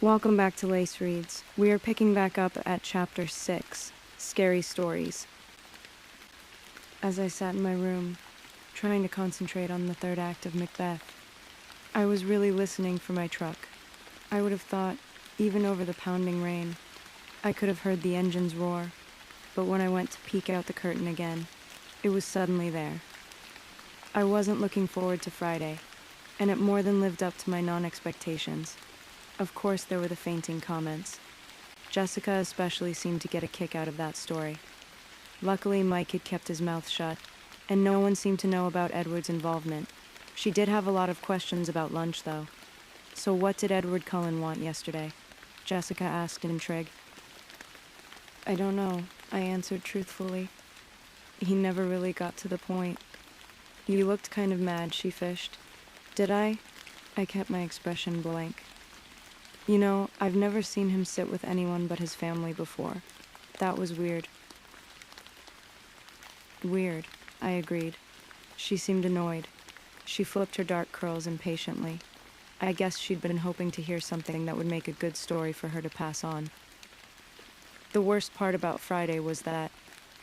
Welcome back to Lace Reads. We are picking back up at Chapter 6, Scary Stories. As I sat in my room, trying to concentrate on the third act of Macbeth, I was really listening for my truck. I would have thought, even over the pounding rain, I could have heard the engines roar, but when I went to peek out the curtain again, it was suddenly there. I wasn't looking forward to Friday, and it more than lived up to my non-expectations. Of course, there were the fainting comments. Jessica especially seemed to get a kick out of that story. Luckily, Mike had kept his mouth shut, and no one seemed to know about Edward's involvement. She did have a lot of questions about lunch, though. So what did Edward Cullen want yesterday? Jessica asked in intrigue. I don't know, I answered truthfully. He never really got to the point. You looked kind of mad, she fished. Did I? I kept my expression blank. You know, I've never seen him sit with anyone but his family before. That was weird. Weird, I agreed. She seemed annoyed. She flipped her dark curls impatiently. I guess she'd been hoping to hear something that would make a good story for her to pass on. The worst part about Friday was that,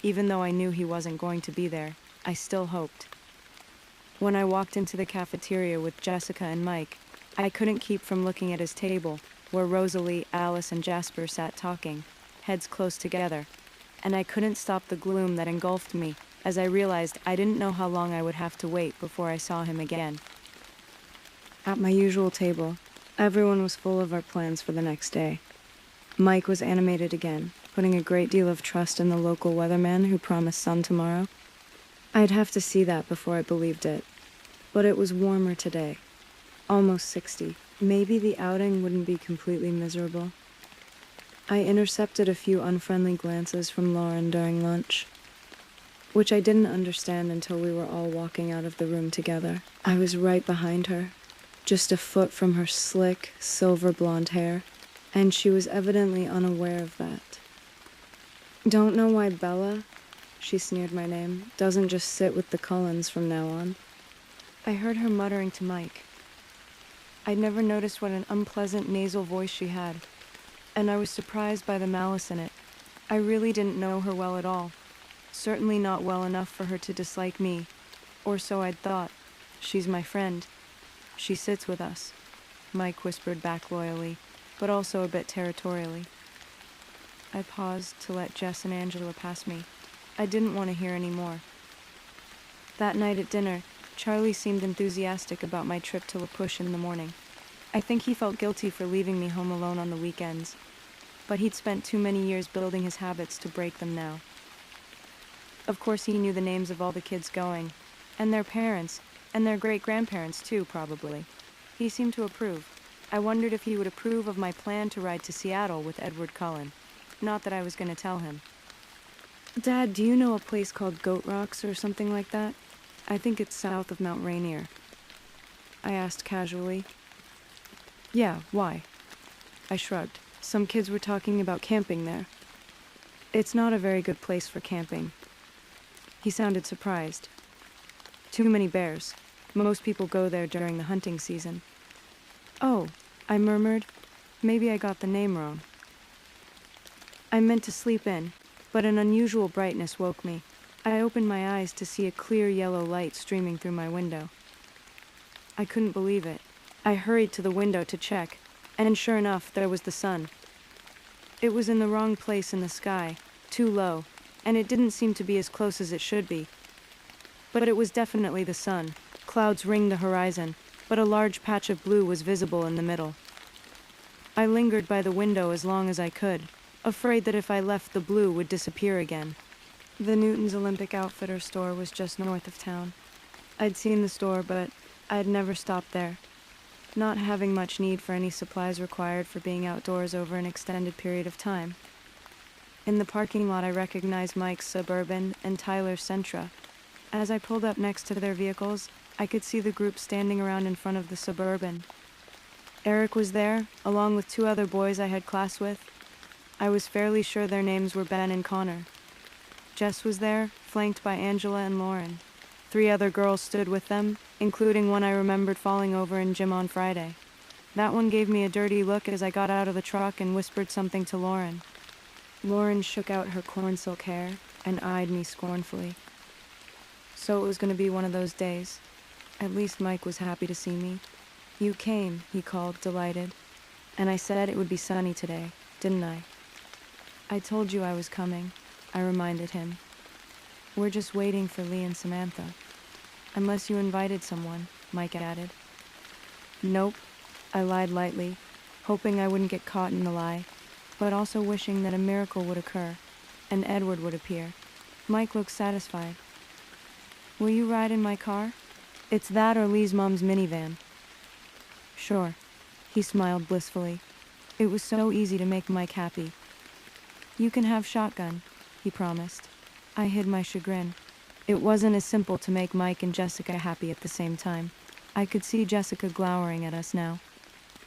even though I knew he wasn't going to be there, I still hoped. When I walked into the cafeteria with Jessica and Mike, I couldn't keep from looking at his table, where Rosalie, Alice, and Jasper sat talking, heads close together, and I couldn't stop the gloom that engulfed me as I realized I didn't know how long I would have to wait before I saw him again. At my usual table, everyone was full of our plans for the next day. Mike was animated again, putting a great deal of trust in the local weatherman who promised sun tomorrow. I'd have to see that before I believed it, but it was warmer today. Almost 60. Maybe the outing wouldn't be completely miserable. I intercepted a few unfriendly glances from Lauren during lunch, which I didn't understand until we were all walking out of the room together. I was right behind her, just a foot from her slick, silver blonde hair, and she was evidently unaware of that. Don't know why Bella, she sneered my name, doesn't just sit with the Cullens from now on. I heard her muttering to Mike. I'd never noticed what an unpleasant nasal voice she had, and I was surprised by the malice in it. I really didn't know her well at all. Certainly not well enough for her to dislike me, or so I'd thought. She's my friend. She sits with us, Mike whispered back loyally, but also a bit territorially. I paused to let Jess and Angela pass me. I didn't want to hear any more. That night at dinner, Charlie seemed enthusiastic about my trip to La Push in the morning. I think he felt guilty for leaving me home alone on the weekends, but he'd spent too many years building his habits to break them now. Of course he knew the names of all the kids going, and their parents, and their great-grandparents too, probably. He seemed to approve. I wondered if he would approve of my plan to ride to Seattle with Edward Cullen. Not that I was going to tell him. Dad, do you know a place called Goat Rocks or something like that? I think it's south of Mount Rainier. I asked casually. Yeah, why? I shrugged. Some kids were talking about camping there. It's not a very good place for camping. He sounded surprised. Too many bears. Most people go there during the hunting season. Oh, I murmured. Maybe I got the name wrong. I meant to sleep in, but an unusual brightness woke me. I opened my eyes to see a clear yellow light streaming through my window. I couldn't believe it. I hurried to the window to check, and sure enough, there was the sun. It was in the wrong place in the sky, too low, and it didn't seem to be as close as it should be. But it was definitely the sun. Clouds ringed the horizon, but a large patch of blue was visible in the middle. I lingered by the window as long as I could, afraid that if I left the blue would disappear again. The Newton's Olympic Outfitter store was just north of town. I'd seen the store, but I'd never stopped there, not having much need for any supplies required for being outdoors over an extended period of time. In the parking lot, I recognized Mike's Suburban and Tyler's Sentra. As I pulled up next to their vehicles, I could see the group standing around in front of the Suburban. Eric was there, along with two other boys I had class with. I was fairly sure their names were Ben and Connor. Jess was there, flanked by Angela and Lauren. 3 other girls stood with them, including one I remembered falling over in gym on Friday. That one gave me a dirty look as I got out of the truck and whispered something to Lauren. Lauren shook out her corn silk hair and eyed me scornfully. So it was going to be one of those days. At least Mike was happy to see me. You came, he called, delighted. And I said it would be sunny today, didn't I? I told you I was coming, I reminded him. We're just waiting for Lee and Samantha. Unless you invited someone, Mike added. Nope, I lied lightly, hoping I wouldn't get caught in the lie, but also wishing that a miracle would occur, and Edward would appear. Mike looked satisfied. Will you ride in my car? It's that or Lee's mom's minivan. Sure, he smiled blissfully. It was so easy to make Mike happy. You can have shotgun, he promised. I hid my chagrin. It wasn't as simple to make Mike and Jessica happy at the same time. I could see Jessica glowering at us now.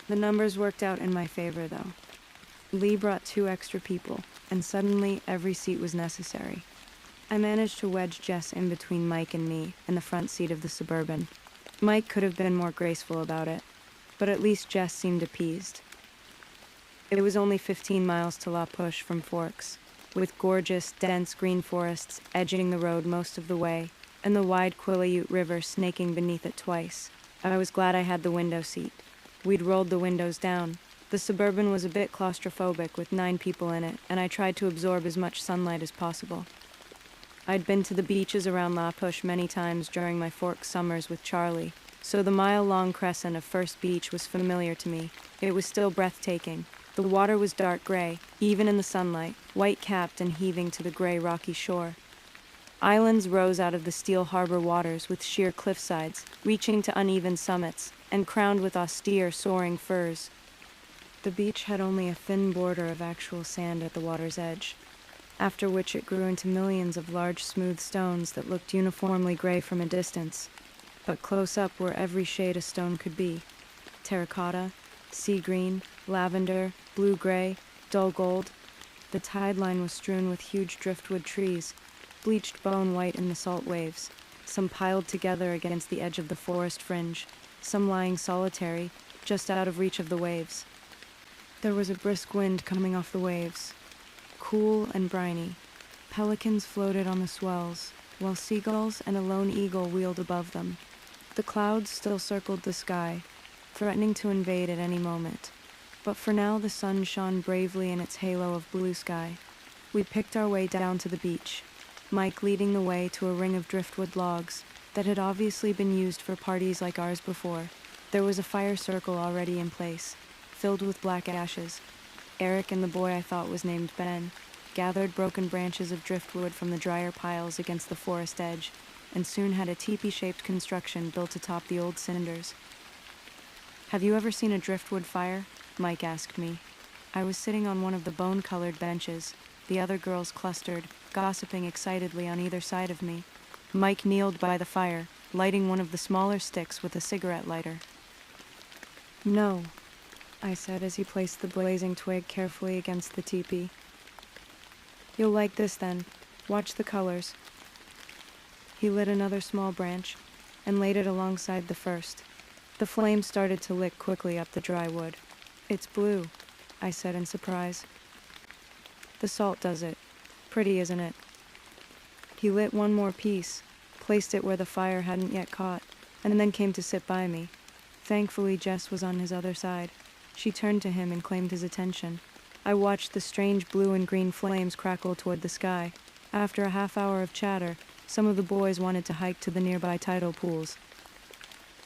The numbers worked out in my favor, though. Lee brought 2 extra people, and suddenly every seat was necessary. I managed to wedge Jess in between Mike and me in the front seat of the Suburban. Mike could have been more graceful about it, but at least Jess seemed appeased. It was only 15 miles to La Push from Forks, with gorgeous, dense green forests edging the road most of the way, and the wide Quileute River snaking beneath it twice. I was glad I had the window seat. We'd rolled the windows down. The Suburban was a bit claustrophobic with 9 people in it, and I tried to absorb as much sunlight as possible. I'd been to the beaches around La Push many times during my Forks summers with Charlie, so the mile-long crescent of First Beach was familiar to me. It was still breathtaking. The water was dark gray, even in the sunlight, white-capped and heaving to the gray rocky shore. Islands rose out of the steel harbor waters with sheer cliffsides, reaching to uneven summits, and crowned with austere, soaring firs. The beach had only a thin border of actual sand at the water's edge, after which it grew into millions of large, smooth stones that looked uniformly gray from a distance, but close up were every shade a stone could be: terracotta, sea green, lavender, blue-gray, dull gold. The tide line was strewn with huge driftwood trees, bleached bone white in the salt waves, some piled together against the edge of the forest fringe, some lying solitary, just out of reach of the waves. There was a brisk wind coming off the waves, cool and briny. Pelicans floated on the swells, while seagulls and a lone eagle wheeled above them. The clouds still circled the sky, threatening to invade at any moment. But for now the sun shone bravely in its halo of blue sky. We picked our way down to the beach, Mike leading the way to a ring of driftwood logs that had obviously been used for parties like ours before. There was a fire circle already in place, filled with black ashes. Eric and the boy I thought was named Ben gathered broken branches of driftwood from the drier piles against the forest edge, and soon had a teepee-shaped construction built atop the old cinders. Have you ever seen a driftwood fire? Mike asked me. I was sitting on one of the bone-colored benches, the other girls clustered, gossiping excitedly on either side of me. Mike kneeled by the fire, lighting one of the smaller sticks with a cigarette lighter. No, I said as he placed the blazing twig carefully against the teepee. You'll like this then. Watch the colors. He lit another small branch and laid it alongside the first. The flame started to lick quickly up the dry wood. It's blue, I said in surprise. The salt does it. Pretty, isn't it? He lit one more piece, placed it where the fire hadn't yet caught, and then came to sit by me. Thankfully, Jess was on his other side. She turned to him and claimed his attention. I watched the strange blue and green flames crackle toward the sky. After a half hour of chatter, some of the boys wanted to hike to the nearby tidal pools.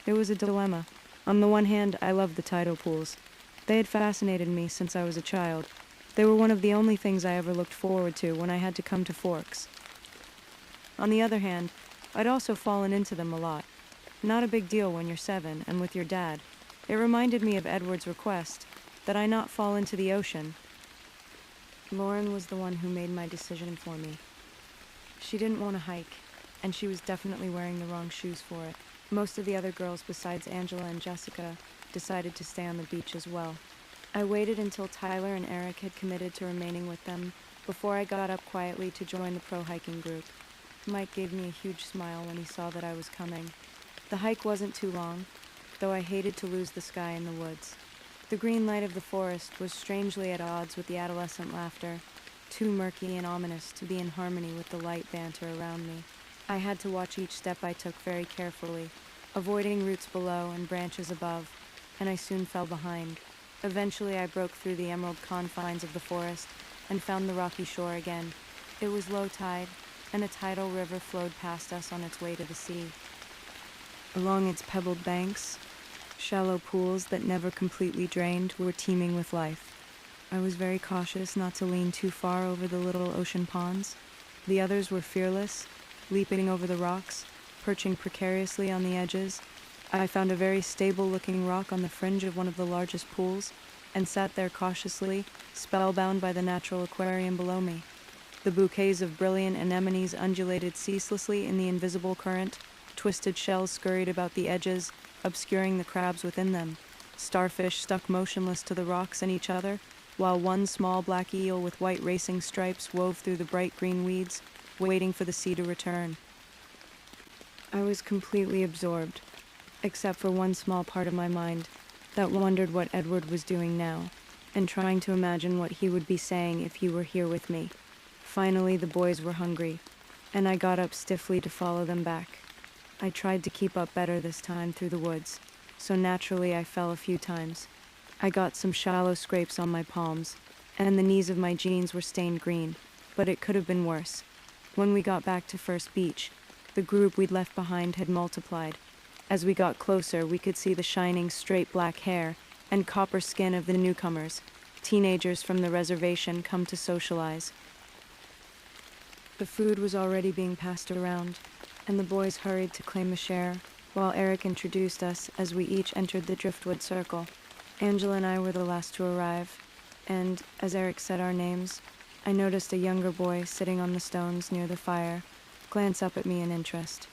It was a dilemma. On the one hand, I loved the tidal pools. They had fascinated me since I was a child. They were one of the only things I ever looked forward to when I had to come to Forks. On the other hand, I'd also fallen into them a lot. Not a big deal when you're 7 and with your dad. It reminded me of Edward's request that I not fall into the ocean. Lauren was the one who made my decision for me. She didn't want to hike, and she was definitely wearing the wrong shoes for it. Most of the other girls besides Angela and Jessica decided to stay on the beach as well. I waited until Tyler and Eric had committed to remaining with them before I got up quietly to join the pro-hiking group. Mike gave me a huge smile when he saw that I was coming. The hike wasn't too long, though I hated to lose the sky in the woods. The green light of the forest was strangely at odds with the adolescent laughter, too murky and ominous to be in harmony with the light banter around me. I had to watch each step I took very carefully, avoiding roots below and branches above, and I soon fell behind. Eventually I broke through the emerald confines of the forest and found the rocky shore again. It was low tide, and a tidal river flowed past us on its way to the sea. Along its pebbled banks, shallow pools that never completely drained were teeming with life. I was very cautious not to lean too far over the little ocean ponds. The others were fearless, leaping over the rocks, perching precariously on the edges. I found a very stable-looking rock on the fringe of one of the largest pools, and sat there cautiously, spellbound by the natural aquarium below me. The bouquets of brilliant anemones undulated ceaselessly in the invisible current. Twisted shells scurried about the edges, obscuring the crabs within them. Starfish stuck motionless to the rocks and each other, while one small black eel with white racing stripes wove through the bright green weeds, waiting for the sea to return. I was completely absorbed, except for one small part of my mind that wondered what Edward was doing now, and trying to imagine what he would be saying if he were here with me. Finally, the boys were hungry, and I got up stiffly to follow them back. I tried to keep up better this time through the woods, so naturally I fell a few times. I got some shallow scrapes on my palms, and the knees of my jeans were stained green, but it could have been worse. When we got back to First Beach, the group we'd left behind had multiplied. As we got closer, we could see the shining, straight black hair and copper skin of the newcomers, teenagers from the reservation come to socialize. The food was already being passed around, and the boys hurried to claim a share, while Eric introduced us as we each entered the driftwood circle. Angela and I were the last to arrive, and, as Eric said our names, I noticed a younger boy sitting on the stones near the fire glance up at me in interest.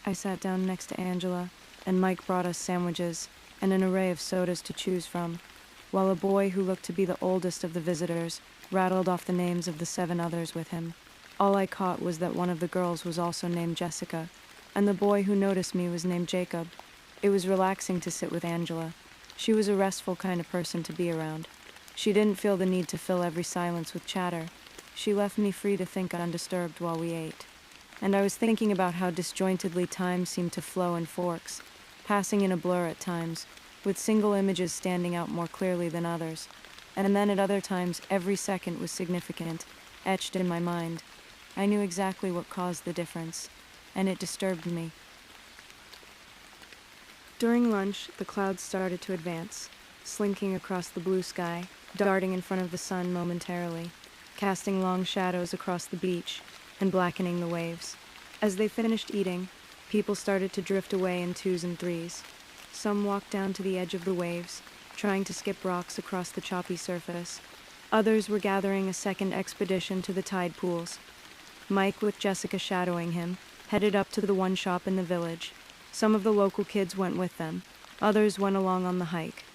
I sat down next to Angela, and Mike brought us sandwiches and an array of sodas to choose from, while a boy who looked to be the oldest of the visitors rattled off the names of the 7 others with him. All I caught was that one of the girls was also named Jessica, and the boy who noticed me was named Jacob. It was relaxing to sit with Angela. She was a restful kind of person to be around. She didn't feel the need to fill every silence with chatter. She left me free to think undisturbed while we ate. And I was thinking about how disjointedly time seemed to flow in forks, passing in a blur at times, with single images standing out more clearly than others. And then at other times, every second was significant, etched in my mind. I knew exactly what caused the difference, and it disturbed me. During lunch, the clouds started to advance, slinking across the blue sky, darting in front of the sun momentarily, casting long shadows across the beach and blackening the waves. As they finished eating, people started to drift away in 2s and 3s. Some walked down to the edge of the waves, trying to skip rocks across the choppy surface. Others were gathering a second expedition to the tide pools. Mike, with Jessica shadowing him, headed up to the one shop in the village. Some of the local kids went with them. Others went along on the hike.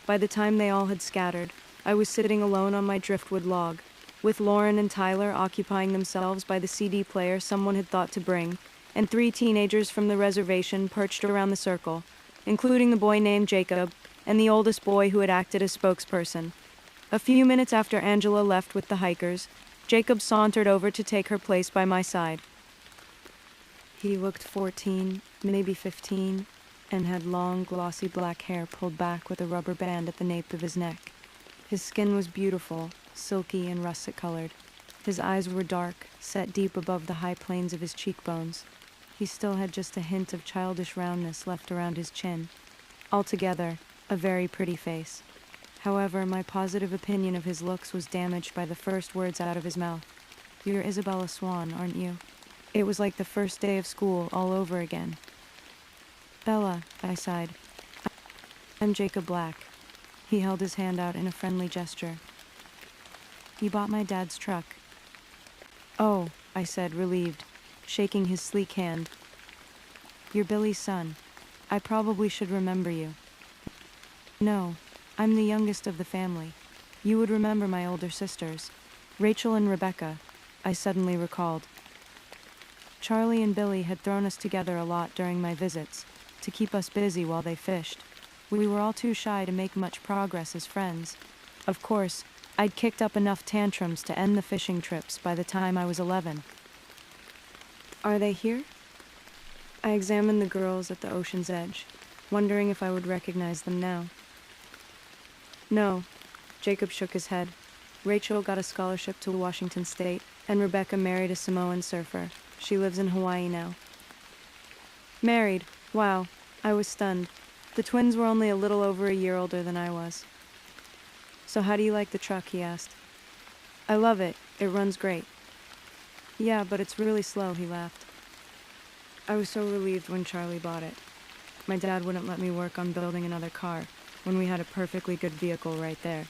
By the time they all had scattered, I was sitting alone on my driftwood log, with Lauren and Tyler occupying themselves by the CD player someone had thought to bring, and 3 teenagers from the reservation perched around the circle, including the boy named Jacob and the oldest boy who had acted as spokesperson. A few minutes after Angela left with the hikers, Jacob sauntered over to take her place by my side. He looked 14, maybe 15, and had long, glossy black hair pulled back with a rubber band at the nape of his neck. His skin was beautiful, silky and russet-colored. His eyes were dark, set deep above the high planes of his cheekbones. He still had just a hint of childish roundness left around his chin. Altogether, a very pretty face. However, my positive opinion of his looks was damaged by the first words out of his mouth. "You're Isabella Swan, aren't you?" It was like the first day of school all over again. "Bella," I sighed. "I'm Jacob Black." He held his hand out in a friendly gesture. "You bought my dad's truck." "Oh," I said, relieved, shaking his sleek hand. "You're Billy's son. I probably should remember you." "No, I'm the youngest of the family. You would remember my older sisters, Rachel and Rebecca," I suddenly recalled. Charlie and Billy had thrown us together a lot during my visits, to keep us busy while they fished. We were all too shy to make much progress as friends. Of course, I'd kicked up enough tantrums to end the fishing trips by the time I was 11. Are they here? I examined the girls at the ocean's edge, wondering if I would recognize them now. No, Jacob shook his head. Rachel got a scholarship to Washington State, and Rebecca married a Samoan surfer. She lives in Hawaii now. Married? Wow, I was stunned. The twins were only a little over a year older than I was. So how do you like the truck, he asked. I love it. It runs great. Yeah, but it's really slow, he laughed. I was so relieved when Charlie bought it. My dad wouldn't let me work on building another car when we had a perfectly good vehicle right there.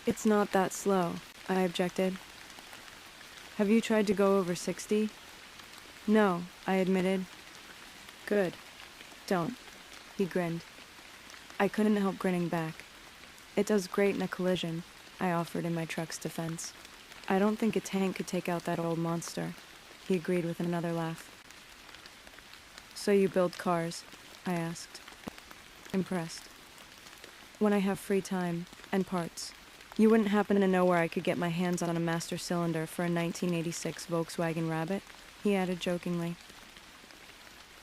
It's not that slow, I objected. Have you tried to go over 60? No, I admitted. Good. Don't. He grinned. I couldn't help grinning back. It does great in a collision, I offered in my truck's defense. I don't think a tank could take out that old monster, he agreed with another laugh. So you build cars? I asked, impressed. When I have free time and parts. You wouldn't happen to know where I could get my hands on a master cylinder for a 1986 Volkswagen Rabbit? He added jokingly.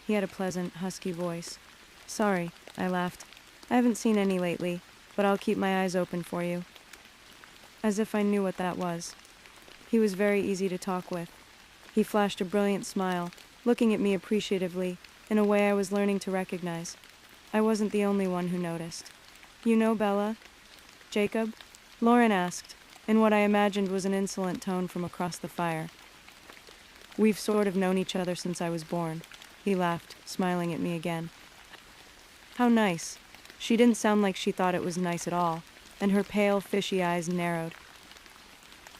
He had a pleasant, husky voice. Sorry, I laughed. I haven't seen any lately, but I'll keep my eyes open for you. As if I knew what that was. He was very easy to talk with. He flashed a brilliant smile, looking at me appreciatively, in a way I was learning to recognize. I wasn't the only one who noticed. You know Bella? Jacob? Lauren asked, in what I imagined was an insolent tone from across the fire. We've sort of known each other since I was born. He laughed, smiling at me again. How nice. She didn't sound like she thought it was nice at all, and her pale, fishy eyes narrowed.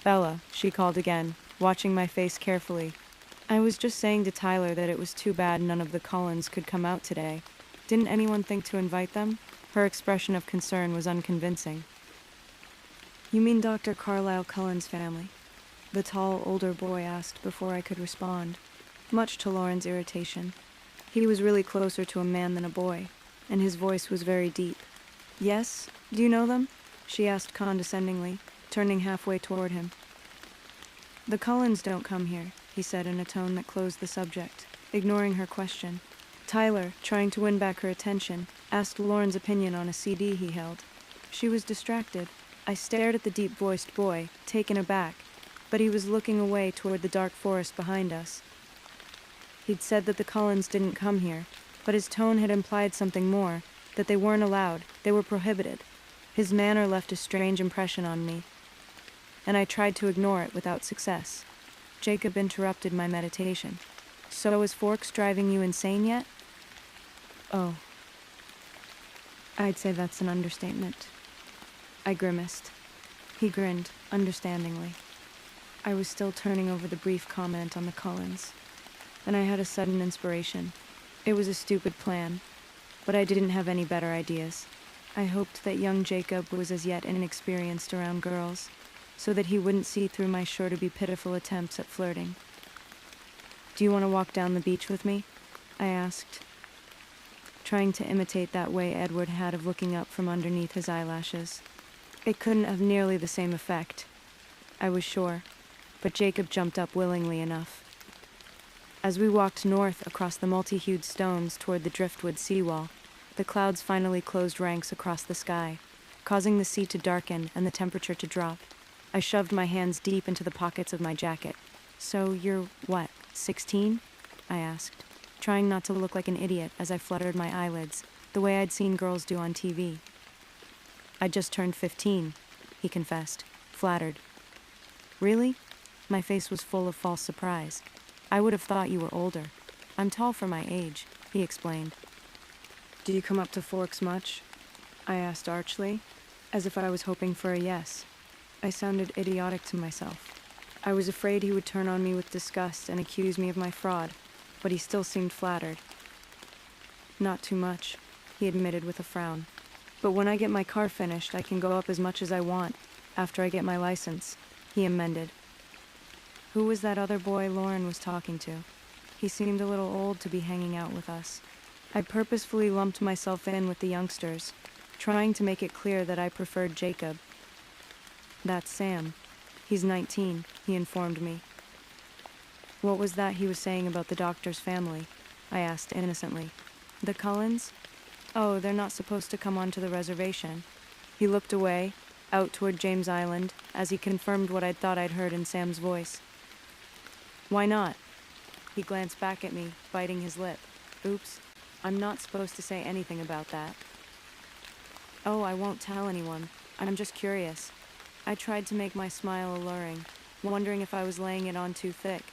Bella, she called again, watching my face carefully. I was just saying to Tyler that it was too bad none of the Cullens could come out today. Didn't anyone think to invite them? Her expression of concern was unconvincing. You mean Dr. Carlisle Cullen's family? The tall, older boy asked before I could respond, much to Lauren's irritation. He was really closer to a man than a boy, and his voice was very deep. Yes? Do you know them? She asked condescendingly, turning halfway toward him. The Cullens don't come here, he said in a tone that closed the subject, ignoring her question. Tyler, trying to win back her attention, asked Lauren's opinion on a CD he held. She was distracted. I stared at the deep-voiced boy, taken aback, but he was looking away toward the dark forest behind us. He'd said that the Cullens didn't come here, but his tone had implied something more, that they weren't allowed, they were prohibited. His manner left a strange impression on me, and I tried to ignore it without success. Jacob interrupted my meditation. So is Forks driving you insane yet? Oh. I'd say that's an understatement. I grimaced. He grinned, understandingly. I was still turning over the brief comment on the Cullens, and I had a sudden inspiration. It was a stupid plan, but I didn't have any better ideas. I hoped that young Jacob was as yet inexperienced around girls, so that he wouldn't see through my sure-to-be pitiful attempts at flirting. Do you want to walk down the beach with me? I asked, trying to imitate that way Edward had of looking up from underneath his eyelashes. It couldn't have nearly the same effect, I was sure, but Jacob jumped up willingly enough. As we walked north across the multi-hued stones toward the driftwood seawall, the clouds finally closed ranks across the sky, causing the sea to darken and the temperature to drop. I shoved my hands deep into the pockets of my jacket. So you're, what, 16? I asked, trying not to look like an idiot as I fluttered my eyelids, the way I'd seen girls do on TV. I just turned 15, he confessed, flattered. Really? My face was full of false surprise. I would have thought you were older. I'm tall for my age, he explained. Do you come up to Forks much? I asked archly, as if I was hoping for a yes. I sounded idiotic to myself. I was afraid he would turn on me with disgust and accuse me of my fraud, but he still seemed flattered. Not too much, he admitted with a frown. But when I get my car finished, I can go up as much as I want, after I get my license, he amended. Who was that other boy Lauren was talking to? He seemed a little old to be hanging out with us. I purposefully lumped myself in with the youngsters, trying to make it clear that I preferred Jacob. That's Sam. He's 19, he informed me. What was that he was saying about the doctor's family? I asked innocently. The Cullens? Oh, they're not supposed to come onto the reservation. He looked away, out toward James Island, as he confirmed what I'd thought I'd heard in Sam's voice. Why not? He glanced back at me, biting his lip. Oops, I'm not supposed to say anything about that. Oh, I won't tell anyone. I'm just curious. I tried to make my smile alluring, wondering if I was laying it on too thick.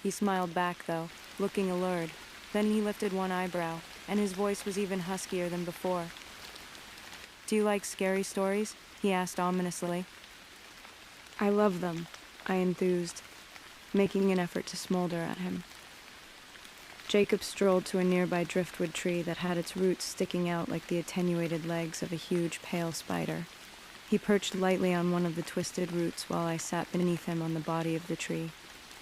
He smiled back, though, looking allured. Then he lifted one eyebrow, and his voice was even huskier than before. Do you like scary stories? He asked ominously. I love them, I enthused, making an effort to smolder at him. Jacob strolled to a nearby driftwood tree that had its roots sticking out like the attenuated legs of a huge pale spider. He perched lightly on one of the twisted roots while I sat beneath him on the body of the tree.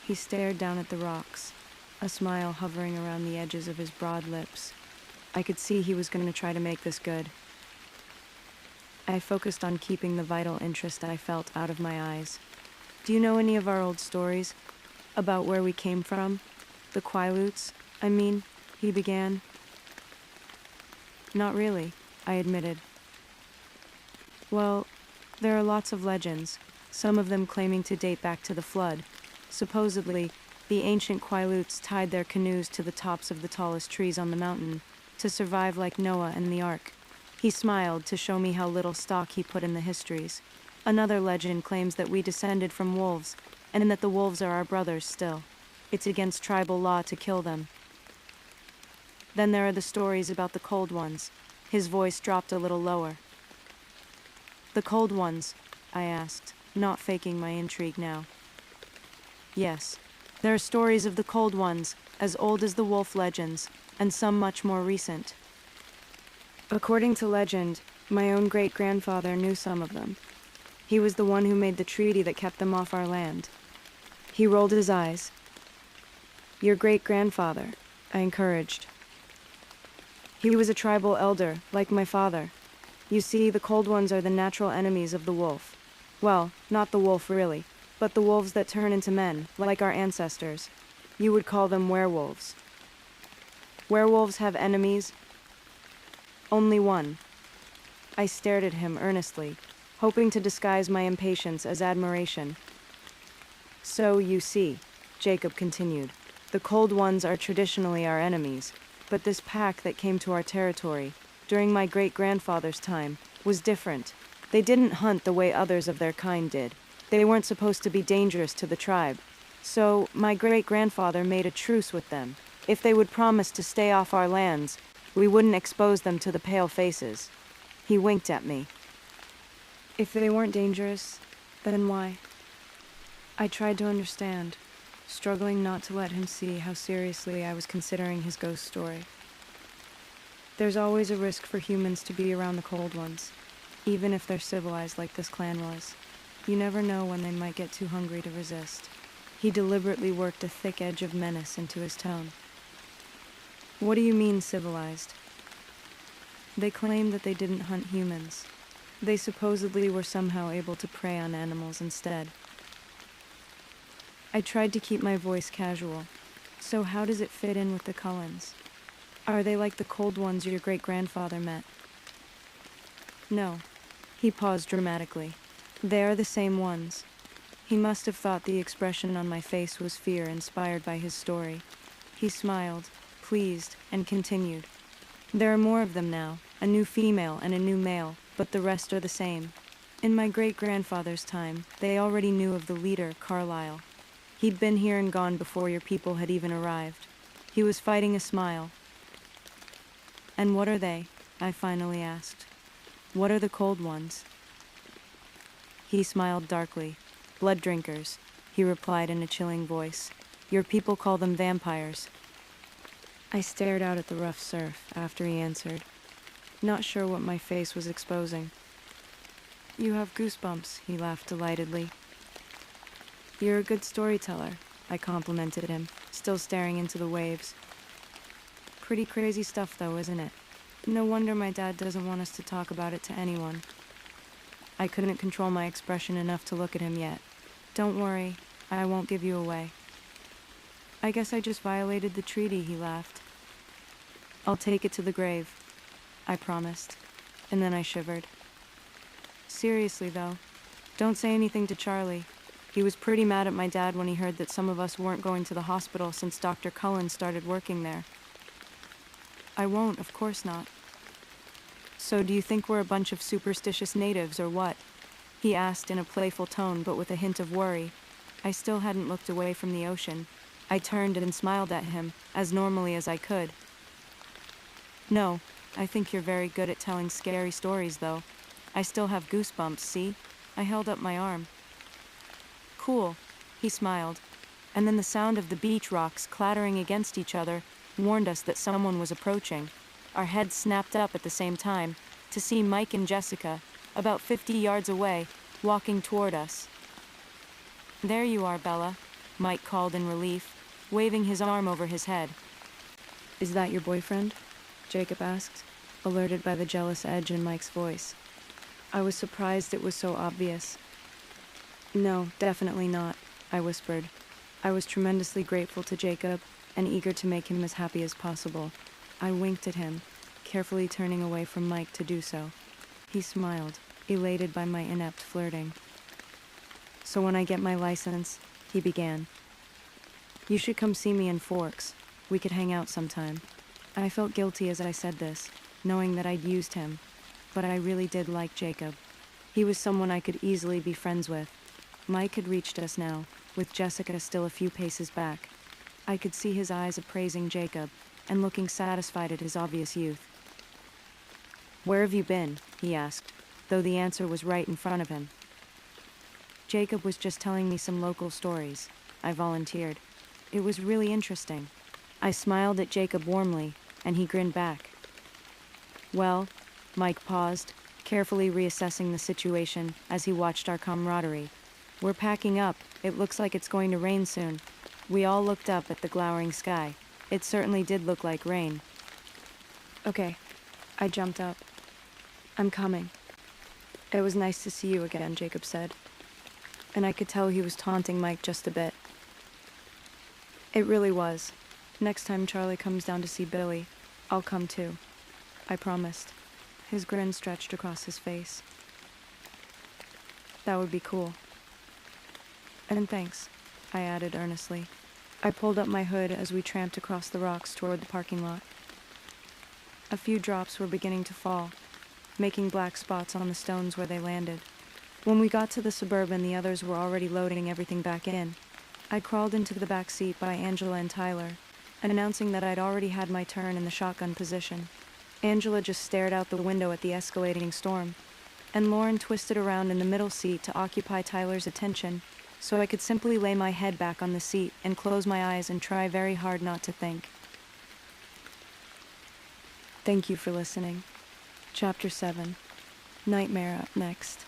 He stared down at the rocks, a smile hovering around the edges of his broad lips. I could see he was going to try to make this good. I focused on keeping the vital interest I felt out of my eyes. Do you know any of our old stories? About where we came from? The Quilutes, I mean, he began. Not really, I admitted. Well, there are lots of legends, some of them claiming to date back to the flood. Supposedly, the ancient Quilutes tied their canoes to the tops of the tallest trees on the mountain to survive like Noah and the Ark. He smiled to show me how little stock he put in the histories. Another legend claims that we descended from wolves, and that the wolves are our brothers still. It's against tribal law to kill them. Then there are the stories about the Cold Ones. His voice dropped a little lower. The Cold Ones, I asked, not faking my intrigue now. Yes, there are stories of the Cold Ones, as old as the wolf legends, and some much more recent. According to legend, my own great-grandfather knew some of them. He was the one who made the treaty that kept them off our land. He rolled his eyes. Your great-grandfather, I encouraged. He was a tribal elder, like my father. You see, the Cold Ones are the natural enemies of the wolf. Well, not the wolf really, but the wolves that turn into men, like our ancestors. You would call them werewolves. Werewolves have enemies? Only one. I stared at him earnestly, hoping to disguise my impatience as admiration. So, you see, Jacob continued, the Cold Ones are traditionally our enemies, but this pack that came to our territory, during my great-grandfather's time, was different. They didn't hunt the way others of their kind did. They weren't supposed to be dangerous to the tribe. So, my great-grandfather made a truce with them. If they would promise to stay off our lands, we wouldn't expose them to the pale faces. He winked at me. If they weren't dangerous, then why? I tried to understand, struggling not to let him see how seriously I was considering his ghost story. There's always a risk for humans to be around the Cold Ones, even if they're civilized like this clan was. You never know when they might get too hungry to resist. He deliberately worked a thick edge of menace into his tone. What do you mean, civilized? They claim that they didn't hunt humans. They supposedly were somehow able to prey on animals instead. I tried to keep my voice casual. So how does it fit in with the Cullens? Are they like the Cold Ones your great-grandfather met? No. He paused dramatically. They are the same ones. He must have thought the expression on my face was fear inspired by his story. He smiled, pleased, and continued. There are more of them now, a new female and a new male, but the rest are the same. In my great-grandfather's time, they already knew of the leader, Carlyle. He'd been here and gone before your people had even arrived. He was fighting a smile. And what are they? I finally asked. What are the Cold Ones? He smiled darkly. Blood drinkers, he replied in a chilling voice. Your people call them vampires. I stared out at the rough surf after he answered, not sure what my face was exposing. You have goosebumps, he laughed delightedly. You're a good storyteller, I complimented him, still staring into the waves. Pretty crazy stuff though, isn't it? No wonder my dad doesn't want us to talk about it to anyone. I couldn't control my expression enough to look at him yet. Don't worry, I won't give you away. I guess I just violated the treaty, he laughed. I'll take it to the grave, I promised, and then I shivered. Seriously though, don't say anything to Charlie. He was pretty mad at my dad when he heard that some of us weren't going to the hospital since Dr. Cullen started working there. I won't, of course not. So do you think we're a bunch of superstitious natives or what? He asked in a playful tone but with a hint of worry. I still hadn't looked away from the ocean. I turned and smiled at him, as normally as I could. No, I think you're very good at telling scary stories though. I still have goosebumps, see? I held up my arm. Cool, he smiled, and then the sound of the beach rocks clattering against each other warned us that someone was approaching. Our heads snapped up at the same time to see Mike and Jessica, about 50 yards away, walking toward us. There you are, Bella, Mike called in relief, waving his arm over his head. Is that your boyfriend? Jacob asked, alerted by the jealous edge in Mike's voice. I was surprised it was so obvious. No, definitely not, I whispered. I was tremendously grateful to Jacob and eager to make him as happy as possible. I winked at him, carefully turning away from Mike to do so. He smiled, elated by my inept flirting. So when I get my license, he began. You should come see me in Forks. We could hang out sometime. I felt guilty as I said this, knowing that I'd used him, but I really did like Jacob. He was someone I could easily be friends with. Mike had reached us now, with Jessica still a few paces back. I could see his eyes appraising Jacob, and looking satisfied at his obvious youth. Where have you been? He asked, though the answer was right in front of him. Jacob was just telling me some local stories, I volunteered. It was really interesting. I smiled at Jacob warmly, and he grinned back. Well, Mike paused, carefully reassessing the situation as he watched our camaraderie. We're packing up. It looks like it's going to rain soon. We all looked up at the glowering sky. It certainly did look like rain. Okay, I jumped up. I'm coming. It was nice to see you again, Jacob said. And I could tell he was taunting Mike just a bit. It really was. Next time Charlie comes down to see Billy, I'll come too. I promised. His grin stretched across his face. That would be cool. And thanks, I added earnestly. I pulled up my hood as we tramped across the rocks toward the parking lot. A few drops were beginning to fall, making black spots on the stones where they landed. When we got to the Suburban, the others were already loading everything back in. I crawled into the back seat by Angela and Tyler, announcing that I'd already had my turn in the shotgun position. Angela just stared out the window at the escalating storm, and Lauren twisted around in the middle seat to occupy Tyler's attention, so I could simply lay my head back on the seat and close my eyes and try very hard not to think. Thank you for listening. Chapter 7. Nightmare up next.